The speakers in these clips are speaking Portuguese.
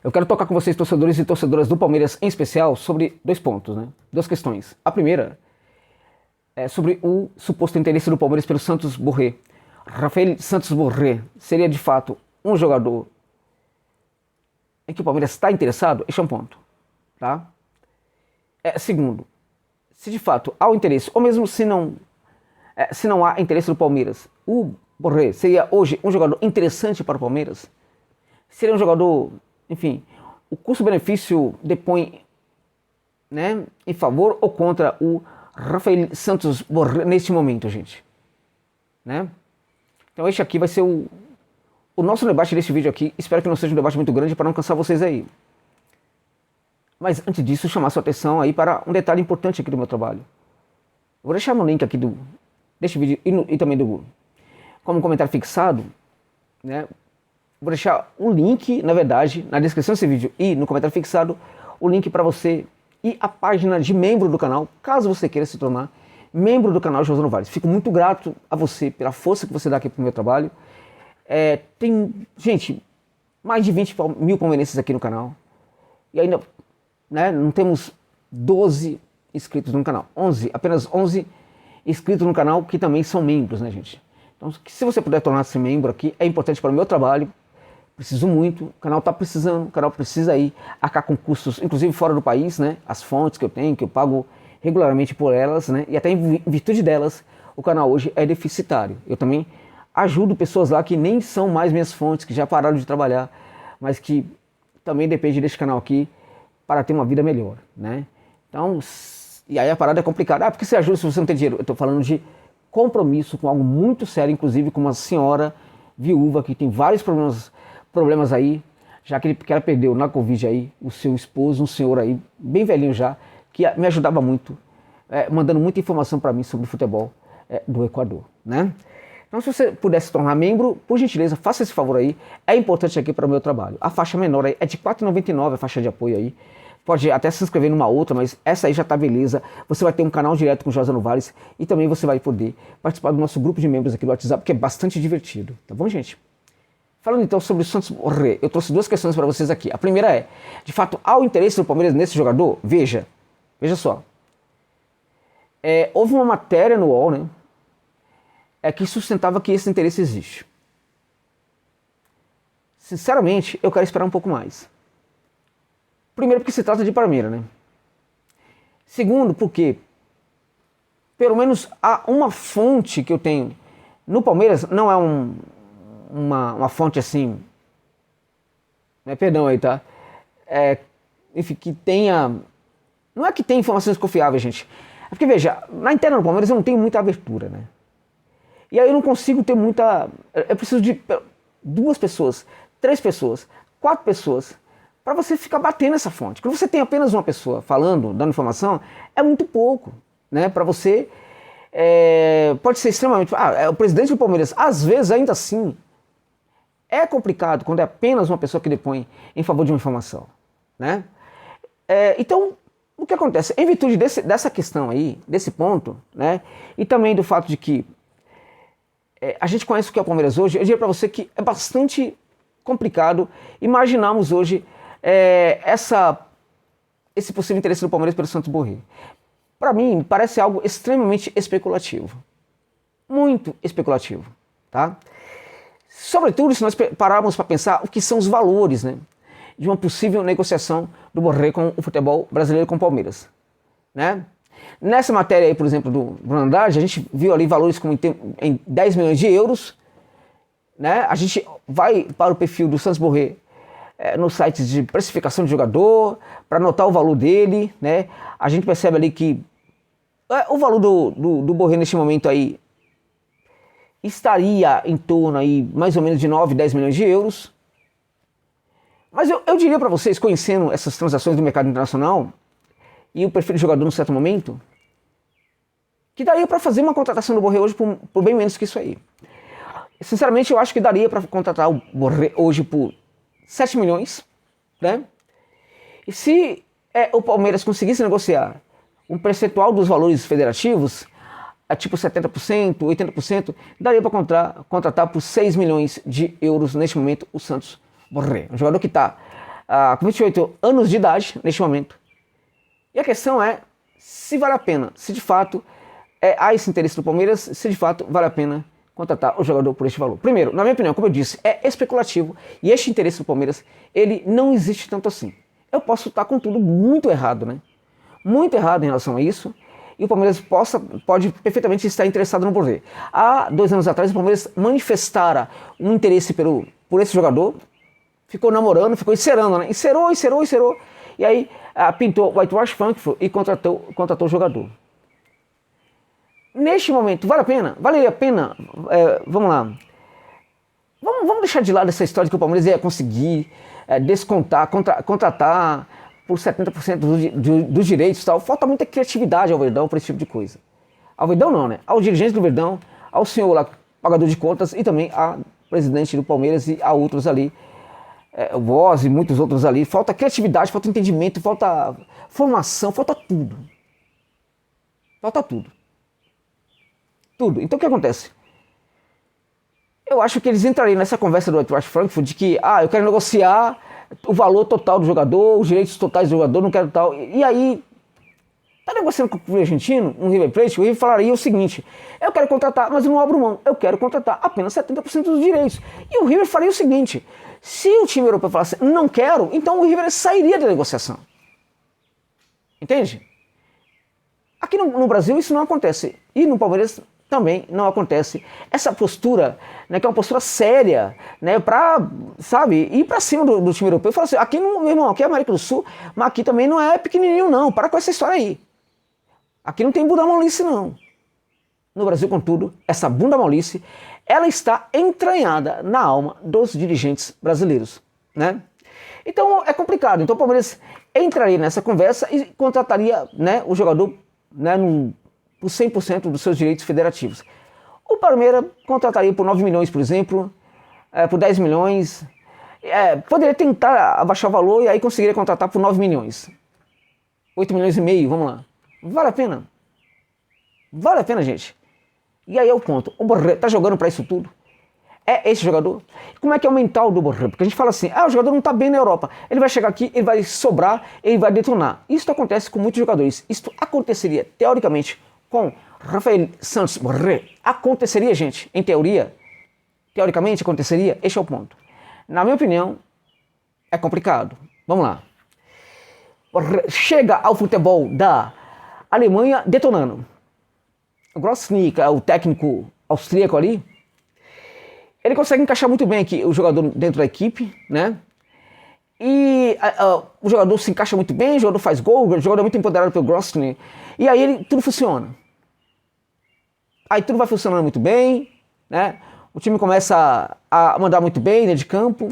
Eu quero tocar com vocês, torcedores e torcedoras do Palmeiras em especial, sobre dois pontos, né? Duas questões. A primeira é sobre o suposto interesse do Palmeiras pelo Santos Borré. Rafael Santos Borré seria de fato um jogador em que o Palmeiras está interessado? Este é um ponto, tá? Segundo, se de fato há o interesse, ou mesmo se não há interesse do Palmeiras, o Borré seria hoje um jogador interessante para o Palmeiras? Seria um jogador, enfim, o custo-benefício depõe, né, em favor ou contra o Rafael Santos Borré neste momento, gente, né? Então este aqui vai ser o nosso debate desse vídeo aqui. Espero que não seja um debate muito grande para não cansar vocês aí. Mas antes disso, chamar sua atenção aí para um detalhe importante aqui do meu trabalho. Eu vou deixar no link aqui deste vídeo e também como comentário fixado, né? Vou deixar o link, na verdade, na descrição desse vídeo e no comentário fixado, o link para você e a página de membro do canal, caso você queira se tornar membro do canal José Novaes. Fico muito grato a você pela força que você dá aqui pro meu trabalho. Tem, gente, mais de 20 mil palmeirenses aqui no canal. E ainda, né, não temos 12 inscritos no canal. Apenas 11 inscritos no canal que também são membros, né, gente? Então, se você puder tornar-se membro aqui, é importante para o meu trabalho. Preciso muito, o canal está precisando, o canal precisa ir arcar com custos, inclusive fora do país, né? As fontes que eu tenho, que eu pago regularmente por elas, né? E até em virtude delas, o canal hoje é deficitário. Eu também ajudo pessoas lá que nem são mais minhas fontes, que já pararam de trabalhar, mas que também dependem desse canal aqui para ter uma vida melhor, né? Então, e aí a parada é complicada. Ah, por que você ajuda se você não tem dinheiro? Eu estou falando de compromisso com algo muito sério, inclusive com uma senhora viúva que tem vários problemas aí, já que ela perdeu na Covid aí o seu esposo, um senhor aí, bem velhinho já, que me ajudava muito, mandando muita informação para mim sobre o futebol do Equador, né? Então, se você puder se tornar membro, por gentileza, faça esse favor aí, é importante aqui para o meu trabalho. A faixa menor aí é de R$ 4,99, a faixa de apoio aí. Pode até se inscrever numa outra, mas essa aí já tá beleza. Você vai ter um canal direto com o José Novaes e também você vai poder participar do nosso grupo de membros aqui do WhatsApp, que é bastante divertido, tá bom, gente? Falando então sobre o Santos Borré, eu trouxe duas questões para vocês aqui. A primeira é, de fato, há o interesse do Palmeiras nesse jogador? Veja só. Houve uma matéria no UOL, né, que sustentava que esse interesse existe. Sinceramente, eu quero esperar um pouco mais. Primeiro, porque se trata de Palmeiras, né? Segundo, porque pelo menos há uma fonte que eu tenho no Palmeiras, não é uma fonte assim, né, perdão aí, tá? Enfim, que tenha, não é que tenha informações confiáveis, gente. É porque, veja, na interna do Palmeiras eu não tenho muita abertura, né? E aí eu não consigo ter muita, eu preciso de 2 pessoas, 3 pessoas, 4 pessoas, para você ficar batendo essa fonte. Quando você tem apenas uma pessoa falando, dando informação, é muito pouco, né? Para você, pode ser extremamente... o presidente do Palmeiras, às vezes, ainda assim, é complicado quando é apenas uma pessoa que depõe em favor de uma informação, né? Então, o que acontece? Em virtude dessa questão aí, desse ponto, né? E também do fato de que a gente conhece o que é o Palmeiras hoje, eu diria para você que é bastante complicado imaginarmos hoje esse possível interesse do Palmeiras pelo Santos Borré. Para mim, parece algo extremamente especulativo. Muito especulativo, tá? Sobretudo se nós pararmos para pensar o que são os valores, né, de uma possível negociação do Borré com o futebol brasileiro com o Palmeiras, né? Nessa matéria aí, por exemplo, do Bruno Andrade, a gente viu ali valores como em 10 milhões de euros, né? A gente vai para o perfil do Santos Borré no site de precificação de jogador, para notar o valor dele, né? A gente percebe ali que o valor do Borré neste momento aí estaria em torno aí mais ou menos de 9, 10 milhões de euros. Mas eu diria para vocês, conhecendo essas transações do mercado internacional e o perfil do jogador num certo momento, que daria para fazer uma contratação do Borré hoje por bem menos que isso aí. Sinceramente, eu acho que daria para contratar o Borré hoje por 7 milhões, né? E se o Palmeiras conseguisse negociar um percentual dos valores federativos, tipo 70%, 80%, daria para contratar por 6 milhões de euros neste momento o Santos Borré. Um jogador que está com 28 anos de idade neste momento. E a questão é se vale a pena, se de fato há esse interesse do Palmeiras, se de fato vale a pena contratar o jogador por este valor. Primeiro, na minha opinião, como eu disse, é especulativo e este interesse do Palmeiras, ele não existe tanto assim. Eu posso estar com tudo muito errado, né? Muito errado em relação a isso, e o Palmeiras pode perfeitamente estar interessado no Borré. Há 2 anos atrás, o Palmeiras manifestara um interesse por esse jogador, ficou namorando, ficou encerando, né? Encerou, e aí pintou o Eintracht Frankfurt e contratou o jogador. Neste momento, vale a pena? Vale a pena? Vamos lá. Vamos deixar de lado essa história de que o Palmeiras ia conseguir descontar, contratar por 70% dos direitos e tal. Falta muita criatividade ao Verdão para esse tipo de coisa. Ao Verdão não, né? Aos dirigentes do Verdão, ao senhor lá, pagador de contas, e também ao presidente do Palmeiras e a outros ali, o Voz e muitos outros ali. Falta criatividade, falta entendimento, falta formação, falta tudo. Falta tudo. Tudo. Então o que acontece? Eu acho que eles entrariam nessa conversa do Eintracht Frankfurt de que, eu quero negociar o valor total do jogador, os direitos totais do jogador, não quero tal. E aí, tá negociando com o argentino, um River Plate, o River falaria o seguinte: eu quero contratar, mas eu não abro mão, eu quero contratar apenas 70% dos direitos. E o River faria o seguinte: se o time europeu falasse não quero, então o River sairia da negociação. Entende? Aqui no Brasil isso não acontece. E no Palmeiras também não acontece. Essa postura, né, que é uma postura séria, né, pra, sabe, ir pra cima do time europeu e falar assim: aqui não, meu irmão, aqui é América do Sul, mas aqui também não é pequenininho não, para com essa história aí. Aqui não tem bunda molice não. No Brasil, contudo, essa bunda molice, ela está entranhada na alma dos dirigentes brasileiros, né? Então é complicado. Então o Palmeiras entraria nessa conversa e contrataria, né, o jogador, né, por 100% dos seus direitos federativos. O Palmeiras contrataria por 9 milhões, por exemplo, por 10 milhões. Poderia tentar abaixar o valor e aí conseguiria contratar por 9 milhões. 8 milhões e meio, vamos lá. Vale a pena? Vale a pena, gente. E aí é o ponto. O Borré tá jogando para isso tudo? É esse jogador? Como é que é o mental do Borré? Porque a gente fala assim: o jogador não tá bem na Europa. Ele vai chegar aqui, ele vai sobrar, ele vai detonar. Isso acontece com muitos jogadores. Isso aconteceria, teoricamente, com Rafael Santos Borré. Aconteceria, gente, em teoria. Teoricamente aconteceria. Este é o ponto. Na minha opinião, é complicado. Vamos lá. Chega ao futebol da Alemanha detonando. O Grosnick, o técnico austríaco ali, ele consegue encaixar muito bem aqui o jogador dentro da equipe, né? E o jogador se encaixa muito bem, o jogador faz gol, o jogador é muito empoderado pelo Grosnick. E aí tudo funciona. Aí tudo vai funcionando muito bem, né? O time começa a mandar muito bem dentro de campo,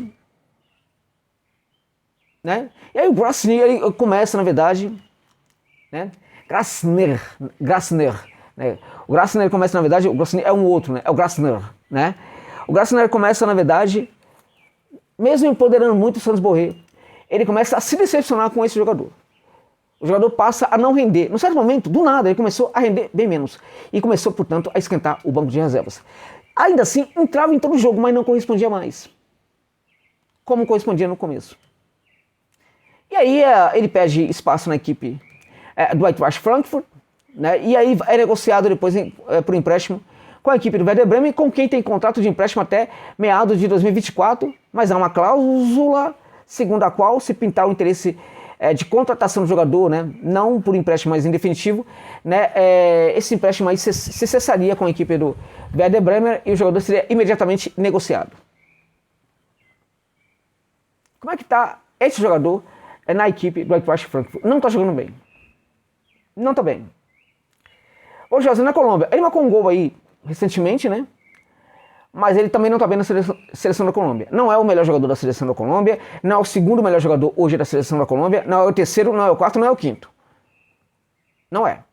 né? E aí o Grosnick, ele começa, na verdade, né? Grassner, né? O Grassner começa, na verdade, o Grosnick é um outro, né? É o Grassner, né? O Grassner começa, na verdade, mesmo empoderando muito o Santos Borré, ele começa a se decepcionar com esse jogador. O jogador passa a não render. Num certo momento, do nada, ele começou a render bem menos. E começou, portanto, a esquentar o banco de reservas. Ainda assim, entrava em todo o jogo, mas não correspondia mais. Como correspondia no começo. E aí ele pede espaço na equipe do Eintracht Frankfurt, né? E aí é negociado depois por empréstimo com a equipe do Werder Bremen, com quem tem contrato de empréstimo até meados de 2024, mas há uma cláusula segundo a qual, se pintar o interesse de contratação do jogador, né, não por empréstimo, mas em definitivo, né, esse empréstimo aí se cessaria com a equipe do Werder Bremen e o jogador seria imediatamente negociado. Como é que está esse jogador na equipe do Eintracht Frankfurt? Não está jogando bem. Não está bem. O José na Colômbia, ele marcou um gol aí recentemente, né? Mas ele também não está bem na seleção da Colômbia. Não é o melhor jogador da seleção da Colômbia, não é o segundo melhor jogador hoje da seleção da Colômbia, não é o terceiro, não é o quarto, não é o quinto. Não é.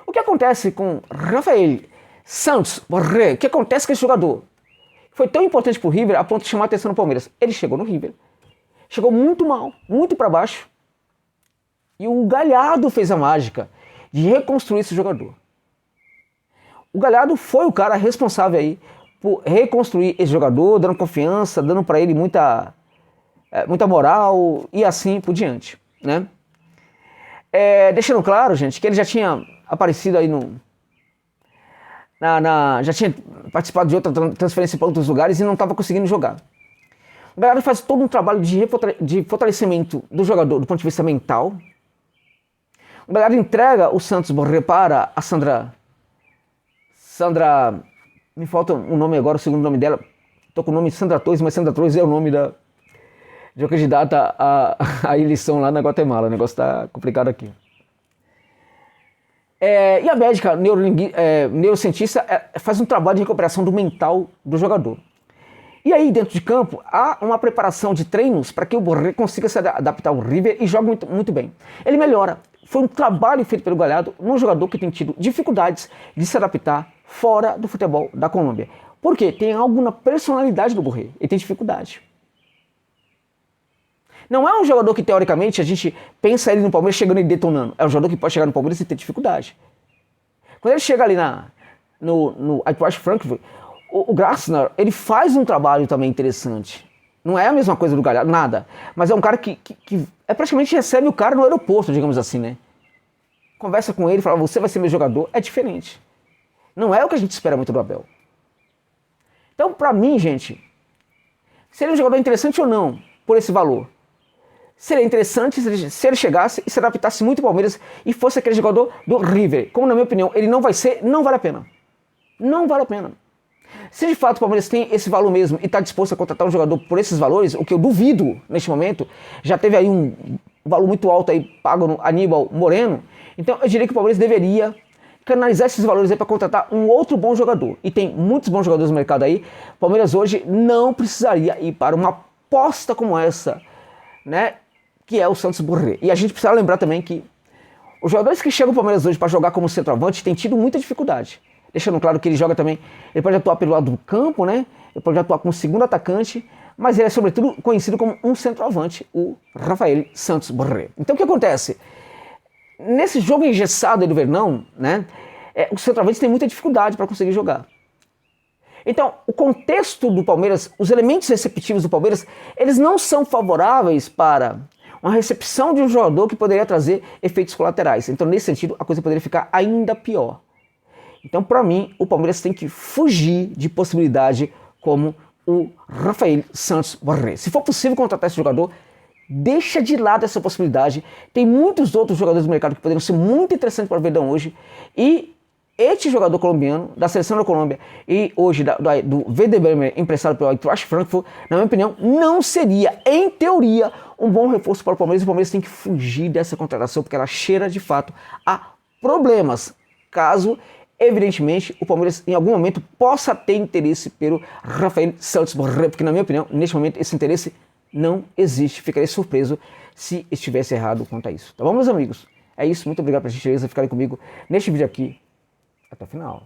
O que acontece com Rafael Santos Borré? O que acontece com esse jogador? Foi tão importante para o River a ponto de chamar a atenção no Palmeiras. Ele chegou no River, chegou muito mal, muito para baixo, e o Galhardo fez a mágica de reconstruir esse jogador. O Galhardo foi o cara responsável aí por reconstruir esse jogador, dando confiança, dando para ele muita muita moral e assim por diante, né? Deixando claro, gente, que ele já tinha aparecido aí já tinha participado de outra transferência para outros lugares e não estava conseguindo jogar. O Galhardo faz todo um trabalho de fortalecimento do jogador do ponto de vista mental. O Galhardo entrega o Santos Borré para a Sandra, me falta um nome agora, o segundo nome dela. Estou com o nome Sandra Torres, mas Sandra Torres é o nome de uma candidata à eleição lá na Guatemala. O negócio está complicado aqui. E a médica neurocientista faz um trabalho de recuperação do mental do jogador. E aí, dentro de campo, há uma preparação de treinos para que o Borré consiga se adaptar ao River e jogue muito, muito bem. Ele melhora. Foi um trabalho feito pelo Galhardo num jogador que tem tido dificuldades de se adaptar fora do futebol da Colômbia. Por quê? Tem algo na personalidade do Borré. Ele tem dificuldade. Não é um jogador que, teoricamente, a gente pensa ele no Palmeiras chegando e detonando. É um jogador que pode chegar no Palmeiras e ter dificuldade. Quando ele chega ali no Eintracht Frankfurt, o Grassner, ele faz um trabalho também interessante. Não é a mesma coisa do Galhardo, nada. Mas é um cara que praticamente recebe o cara no aeroporto, digamos assim, né? Conversa com ele, fala, você vai ser meu jogador. É diferente. Não é o que a gente espera muito do Abel. Então, pra mim, gente, seria um jogador interessante ou não, por esse valor? Seria interessante se ele chegasse e se adaptasse muito ao Palmeiras e fosse aquele jogador do River. Como, na minha opinião, ele não vai ser, não vale a pena. Não vale a pena. Se de fato o Palmeiras tem esse valor mesmo e está disposto a contratar um jogador por esses valores, o que eu duvido neste momento, já teve aí um valor muito alto aí pago no Aníbal Moreno, então eu diria que o Palmeiras deveria canalizar esses valores aí para contratar um outro bom jogador. E tem muitos bons jogadores no mercado aí. O Palmeiras hoje não precisaria ir para uma aposta como essa, né? Que é o Santos Borré. E a gente precisa lembrar também que os jogadores que chegam ao Palmeiras hoje para jogar como centroavante têm tido muita dificuldade. Deixando claro que ele joga também, ele pode atuar pelo lado do campo, né? Ele pode atuar como segundo atacante, mas ele é sobretudo conhecido como um centroavante, o Rafael Santos Borré. Então o que acontece? Nesse jogo engessado do Verdão, né? Os centroavantes têm muita dificuldade para conseguir jogar. Então, o contexto do Palmeiras, os elementos receptivos do Palmeiras, eles não são favoráveis para uma recepção de um jogador que poderia trazer efeitos colaterais. Então, nesse sentido, a coisa poderia ficar ainda pior. Então, para mim, o Palmeiras tem que fugir de possibilidade como o Rafael Santos Borré. Se for possível contratar esse jogador, deixa de lado essa possibilidade. Tem muitos outros jogadores do mercado que poderiam ser muito interessantes para o Verdão hoje. E este jogador colombiano, da seleção da Colômbia e hoje do Werder Bremen, emprestado pelo Eintracht Frankfurt, na minha opinião, não seria, em teoria, um bom reforço para o Palmeiras. O Palmeiras tem que fugir dessa contratação porque ela cheira, de fato, a problemas. Caso, evidentemente, o Palmeiras, em algum momento, possa ter interesse pelo Rafael Santos Borré, porque, na minha opinião, neste momento, esse interesse não existe. Ficaria surpreso se estivesse errado quanto a isso. Tá bom, meus amigos? É isso. Muito obrigado pela gentileza ficarem comigo neste vídeo aqui. Até o final.